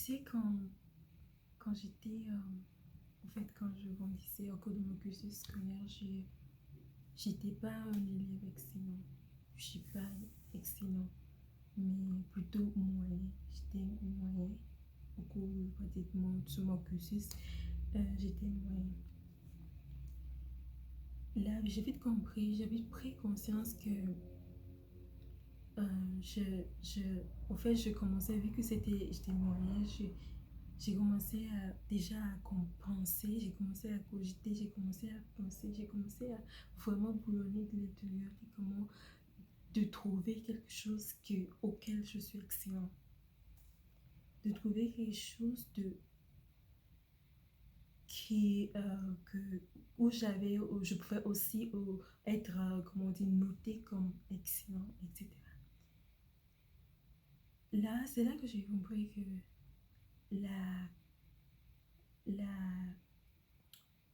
sais, quand j'étais, en fait, quand je grandissais au cours de mon cursus scolaire, j'étais pas un élève excellent. Je suis pas excellent, mais plutôt moyen. J'étais moyen au cours de pratiquement tout mon cursus. J'étais moyen. Là, j'ai vite compris, j'ai vite pris conscience que euh, je, je, en fait, je commençais, vu que j'étais moyen, j'ai commencé déjà à penser, j'ai commencé à cogiter, j'ai commencé à penser, j'ai commencé à vraiment bouillonner de l'intérieur de comment de trouver quelque chose auquel je suis excellent. De trouver quelque chose qui, que, où je pouvais aussi être, comment on dit, noté comme excellent, etc. Là, c'est là que j'ai compris que la, la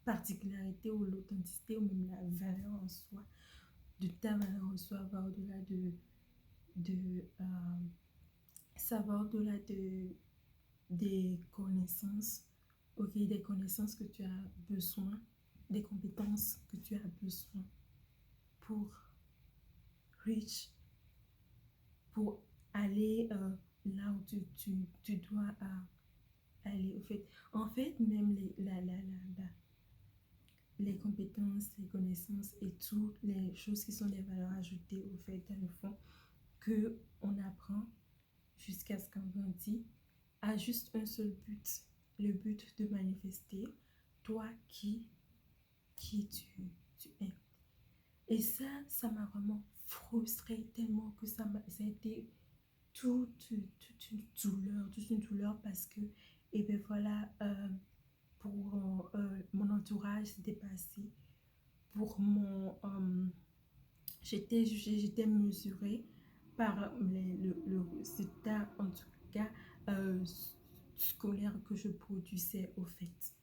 particularité ou l'authenticité ou même la valeur en soi, de ta valeur en soi, va au-delà de ça va au-delà des connaissances, ok, des connaissances que tu as besoin, des compétences que tu as besoin pour reach, pour aller là où tu dois aller. En fait, même les compétences, les connaissances et toutes les choses qui sont des valeurs ajoutées au fait, dans le fond, que on apprend jusqu'à ce qu'on grandit, a juste un seul but, le but de manifester toi qui tu es. Et ça m'a vraiment frustrée tellement que ça a été toute une douleur parce que, et bien voilà, pour mon entourage, c'était passé. Pour j'étais mesurée par le résultat, en tout cas, euh, scolaire que je produisais au fait.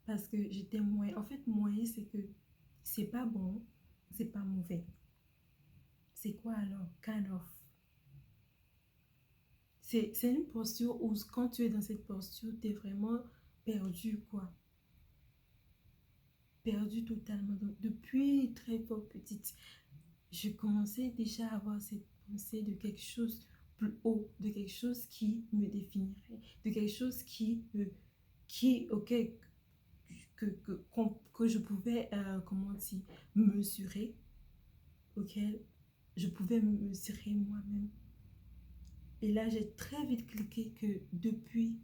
Parce que j'étais moyen. En fait, moyen, c'est que c'est pas bon, c'est pas mauvais. C'est quoi alors? Kind of. C'est une posture où quand tu es dans cette posture, tu es vraiment perdu, quoi. Perdu totalement. Donc, depuis très fort petite, je commençais déjà à avoir cette pensée de quelque chose plus haut, de quelque chose qui me définirait, de quelque chose ok, que je pouvais, comment dire, mesurer, auquel je pouvais me mesurer moi-même. Et là, j'ai très vite cliqué que depuis,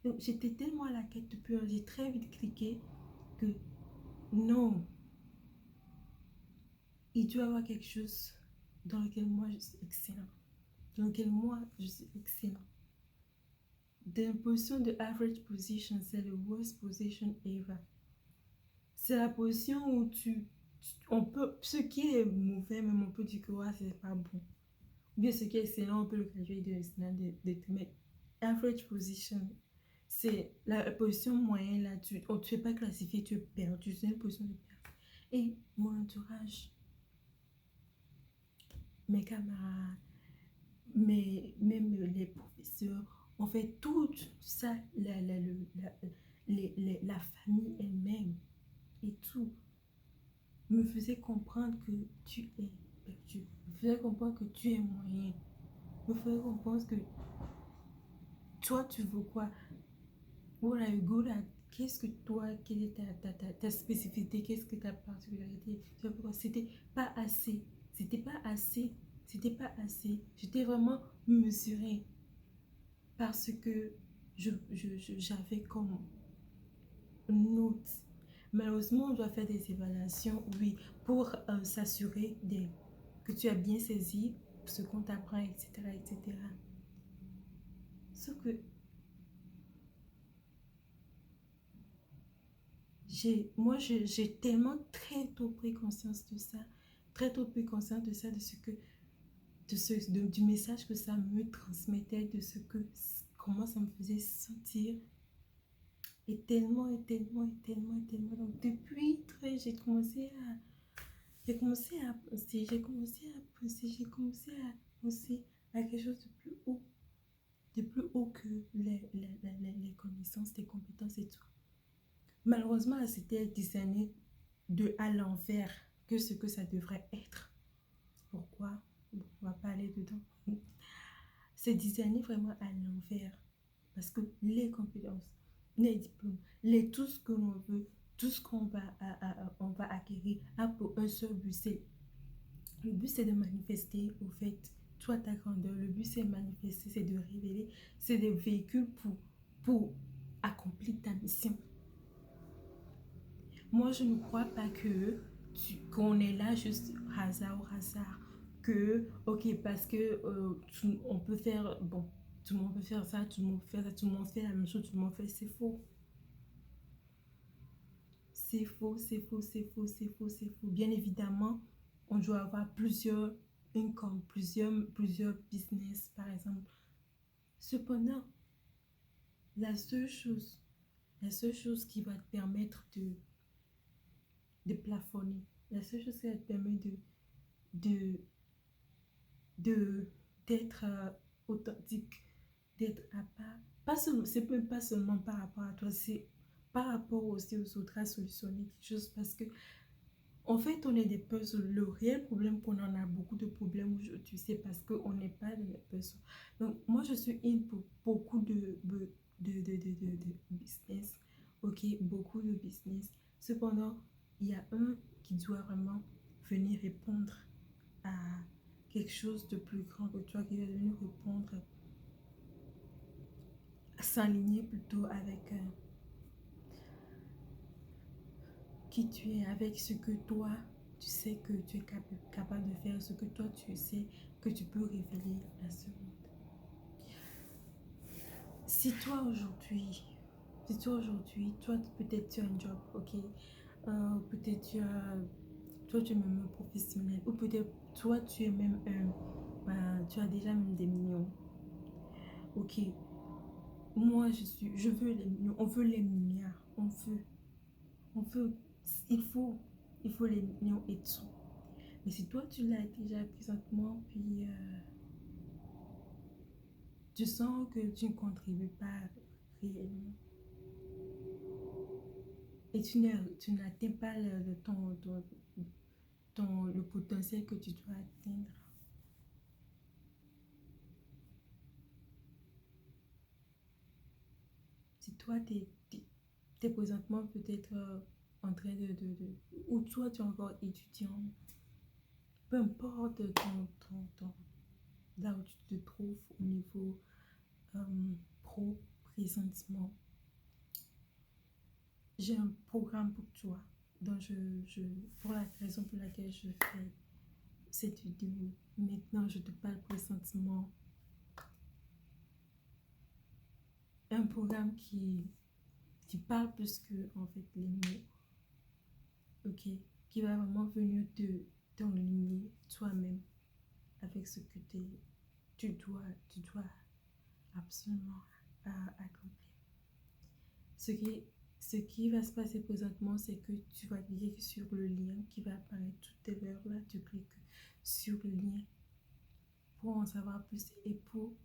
donc j'étais tellement à la quête depuis, j'ai très vite cliqué que non, il doit y avoir quelque chose dans lequel moi je suis excellent, dans lequel moi je suis excellent. The position de average position, c'est le worst position ever. C'est la position où on peut, ce qui est mauvais, même on peut dire que ouais, c'est pas bon. Ou bien ce qui est excellent, on peut le qualifier de excellent, mais average position, c'est la position moyenne là, tu ne fais pas classifier, tu es perdu, c'est une position de perdu. Et mon entourage, mes camarades, même les professeurs, en fait, tout ça, la famille elle-même et tout, me faisait comprendre que tu es perdu, me faisait comprendre que tu es moyen, me faisait comprendre que toi, tu veux quoi, what are you good at, qu'est-ce que toi, quelle est ta spécificité, qu'est-ce que ta particularité, c'était pas assez, c'était pas assez, c'était pas assez, j'étais vraiment mesurée parce que j'avais comme note. Malheureusement, on doit faire des évaluations, oui, pour s'assurer que tu as bien saisi ce qu'on t'apprend, etc., etc. Sauf que j'ai tellement très tôt pris conscience de ça, très tôt pris conscience de ça, de ce que, du message que ça me transmettait, de ce que, comment ça me faisait sentir. Et tellement, et tellement, et tellement, et tellement. Donc, depuis très, j'ai commencé à penser à quelque chose de plus haut que les connaissances, les compétences et tout. Malheureusement, c'était designé de à l'envers que ce que ça devrait être. Pourquoi? Bon, on va pas aller dedans. C'est designé vraiment à l'envers. Parce que les compétences, les diplômes, tout ce que l'on veut, tout ce qu'on va, on va acquérir a pour un seul but. Le but, c'est de manifester, au fait, toi, ta grandeur. Le but, c'est de manifester, c'est de révéler. C'est des véhicules pour accomplir ta mission. Moi, je ne crois pas que qu'on est là juste hasard au hasard. Que, ok, parce que on peut faire, bon, tout le monde peut faire ça, tout le monde peut faire ça, tout le monde fait la même chose, tout le monde fait, c'est faux. C'est faux, c'est faux, c'est faux, c'est faux, c'est faux. Bien évidemment, on doit avoir plusieurs income, plusieurs business, par exemple. Cependant, la seule chose, la seule chose qui va te permettre de plafonner, la seule chose qui va te permettre de, de, d'être authentique, d'être à part. Pas seulement, c'est même pas seulement par rapport à toi, c'est par rapport aussi aux autres à solutionner quelque chose parce que en fait, on est des puzzles. Le réel problème qu'on en a beaucoup de problèmes aujourd'hui, c'est parce qu'on n'est pas des puzzles. Donc, moi, je suis in pour beaucoup de business. Ok, beaucoup de business. Cependant, il y a un qui doit vraiment venir répondre à quelque chose de plus grand que toi, qui va venir répondre, s'aligner plutôt avec qui tu es, avec ce que toi, tu sais que tu es capable de faire, ce que toi, tu sais que tu peux révéler à ce monde. Si toi aujourd'hui, toi peut-être tu as un job, ok, peut-être toi tu es même un professionnel, ou peut-être toi tu es même tu as déjà même des millions, ok. Moi je veux les millions, on veut les milliards, on veut, il faut les millions et tout. Mais si toi tu l'as déjà présentement, puis tu sens que tu ne contribues pas réellement et tu n'atteins pas le potentiel que tu dois atteindre. Si toi tu es présentement peut-être en train ou toi tu es encore étudiant, peu importe là où tu te trouves au niveau pro présentement, j'ai un programme pour toi. Donc pour la raison pour laquelle je fais cette vidéo, maintenant je te parle présentement. Un programme qui parle plus que en fait les mots, ok, qui va vraiment venir t'enligner toi-même avec ce que tu dois absolument accomplir. Ce qui va se passer présentement, c'est que tu vas cliquer sur le lien qui va apparaître tout à l'heure là. Tu cliques sur le lien pour en savoir plus et pour